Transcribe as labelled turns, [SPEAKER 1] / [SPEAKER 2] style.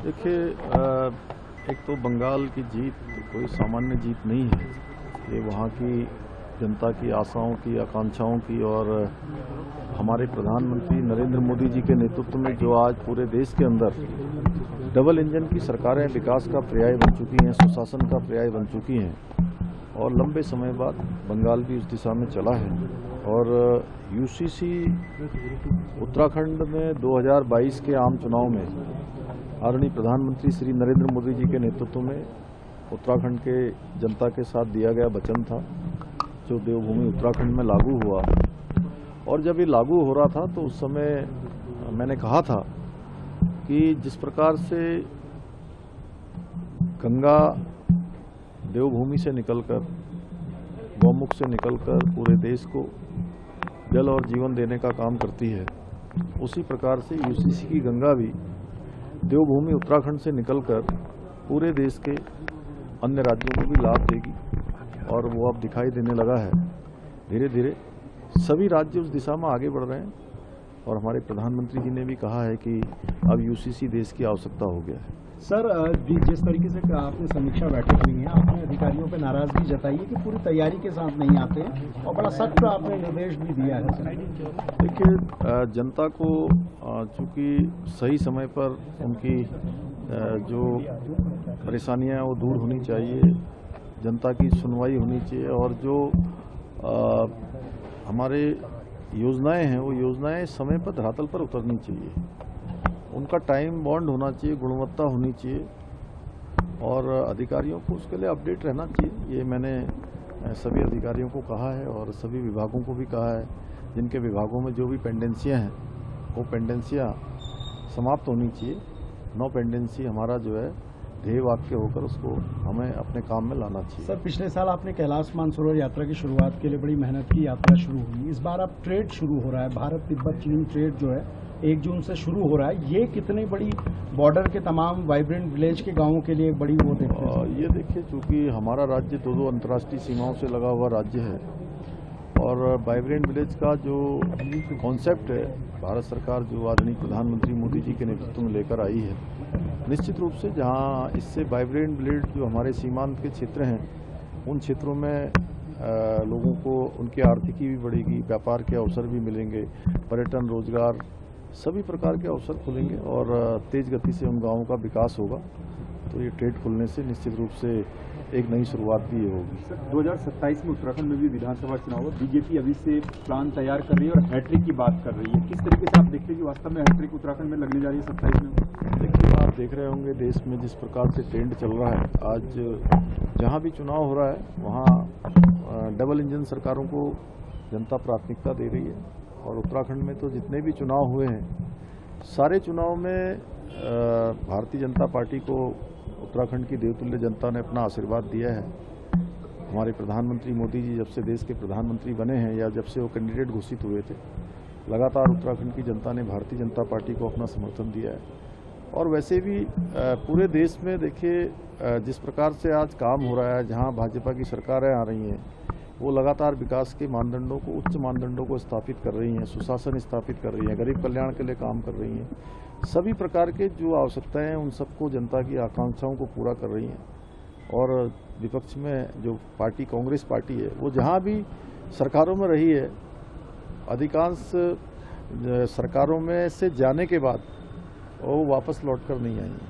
[SPEAKER 1] देखिए, एक तो बंगाल की जीत कोई सामान्य जीत नहीं है। ये वहाँ की जनता की आशाओं की, आकांक्षाओं की और हमारे प्रधानमंत्री नरेंद्र मोदी जी के नेतृत्व में जो आज पूरे देश के अंदर डबल इंजन की सरकारें विकास का पर्याय बन चुकी हैं, सुशासन का पर्याय बन चुकी हैं और लंबे समय बाद बंगाल भी उस दिशा में चला है। और यूसीसी उत्तराखंड में 2022 के आम चुनाव में आदरणीय प्रधानमंत्री श्री नरेंद्र मोदी जी के नेतृत्व में उत्तराखंड के जनता के साथ दिया गया वचन था, जो देवभूमि उत्तराखंड में लागू हुआ। और जब ये लागू हो रहा था तो उस समय मैंने कहा था कि जिस प्रकार से गंगा देवभूमि से निकलकर, गौमुख से निकलकर पूरे देश को जल और जीवन देने का काम करती है, उसी प्रकार से यूसीसी की गंगा भी देवभूमि उत्तराखंड से निकलकर पूरे देश के अन्य राज्यों को भी लाभ देगी और वो अब दिखाई देने लगा है। धीरे धीरे सभी राज्य उस दिशा में आगे बढ़ रहे हैं और हमारे प्रधानमंत्री जी ने भी कहा है कि अब यूसीसी देश की आवश्यकता हो गया है।
[SPEAKER 2] सर, जिस तरीके से आपने समीक्षा बैठक हुई है, आपने अधिकारियों पर नाराजगी जताई है कि पूरी तैयारी के साथ नहीं आते हैं और बड़ा सख्त आपने निर्देश भी दिया है।
[SPEAKER 1] देखिए, जनता को चूंकि सही समय पर उनकी जो परेशानियां हैं वो दूर होनी चाहिए, जनता की सुनवाई होनी चाहिए और जो हमारे योजनाएं हैं वो योजनाएं समय पर धरातल पर उतरनी चाहिए, उनका टाइम बॉन्ड होना चाहिए, गुणवत्ता होनी चाहिए और अधिकारियों को उसके लिए अपडेट रहना चाहिए। ये मैंने सभी अधिकारियों को कहा है और सभी विभागों को भी कहा है, जिनके विभागों में जो भी पेंडेंसियां हैं वो पेंडेंसियां समाप्त होनी चाहिए। नो पेंडेंसी हमारा जो है ध्येय वाक्य होकर उसको हमें अपने काम में लाना चाहिए।
[SPEAKER 2] सर, पिछले साल आपने कैलाश मानसरोवर यात्रा की शुरुआत के लिए बड़ी मेहनत की, यात्रा शुरू हुई। इस बार अब ट्रेड शुरू हो रहा है, भारत तिब्बत चीन ट्रेड जो है 1 जून से शुरू हो रहा है। ये कितनी बड़ी बॉर्डर के तमाम वाइब्रेंट विलेज के गांवों के लिए एक बड़ी वो देखते हैं।
[SPEAKER 1] ये देखिए, चूंकि हमारा राज्य दो अंतर्राष्ट्रीय सीमाओं से लगा हुआ राज्य है और वाइब्रेंट विलेज का जो कॉन्सेप्ट है भारत सरकार जो आदरणीय प्रधानमंत्री मोदी जी के नेतृत्व में लेकर आई है, निश्चित रूप से जहां इससे वाइब्रेंट विलेज जो हमारे सीमांत के क्षेत्र हैं उन क्षेत्रों में लोगों को उनकी आर्थिकी भी बढ़ेगी, व्यापार के अवसर भी मिलेंगे, पर्यटन, रोजगार, सभी प्रकार के अवसर खुलेंगे और तेज गति से उन गांवों का विकास होगा। तो ये ट्रेड खुलने से निश्चित रूप से एक नई शुरुआत भी ये होगी।
[SPEAKER 3] सर, 2027 में उत्तराखंड में भी विधानसभा चुनाव है। बीजेपी अभी से प्लान तैयार कर रही है और हैट्रिक की बात कर रही है। किस तरीके से आप देखते हैं कि वास्तव में हैट्रिक उत्तराखंड में लगने जा रही है 27 में?
[SPEAKER 1] देखिए, आप देख रहे होंगे देश में जिस प्रकार से ट्रेंड चल रहा है, आज जहाँ भी चुनाव हो रहा है वहाँ डबल इंजन सरकारों को जनता प्राथमिकता दे रही है और उत्तराखंड में तो जितने भी चुनाव हुए हैं सारे चुनाव में भारतीय जनता पार्टी को उत्तराखंड की देवतुल्य जनता ने अपना आशीर्वाद दिया है। हमारे प्रधानमंत्री मोदी जी जब से देश के प्रधानमंत्री बने हैं या जब से वो कैंडिडेट घोषित हुए थे, लगातार उत्तराखंड की जनता ने भारतीय जनता पार्टी को अपना समर्थन दिया है। और वैसे भी पूरे देश में देखिए, जिस प्रकार से आज काम हो रहा है, जहां भाजपा की सरकारें आ रही हैं वो लगातार विकास के मानदंडों को, उच्च मानदंडों को स्थापित कर रही हैं, सुशासन स्थापित कर रही हैं, गरीब कल्याण के लिए काम कर रही हैं, सभी प्रकार के जो आवश्यकताएं हैं उन सबको, जनता की आकांक्षाओं को पूरा कर रही हैं। और विपक्ष में जो पार्टी कांग्रेस पार्टी है वो जहां भी सरकारों में रही है, अधिकांश सरकारों में से जाने के बाद वो वापस लौटकर नहीं आई है।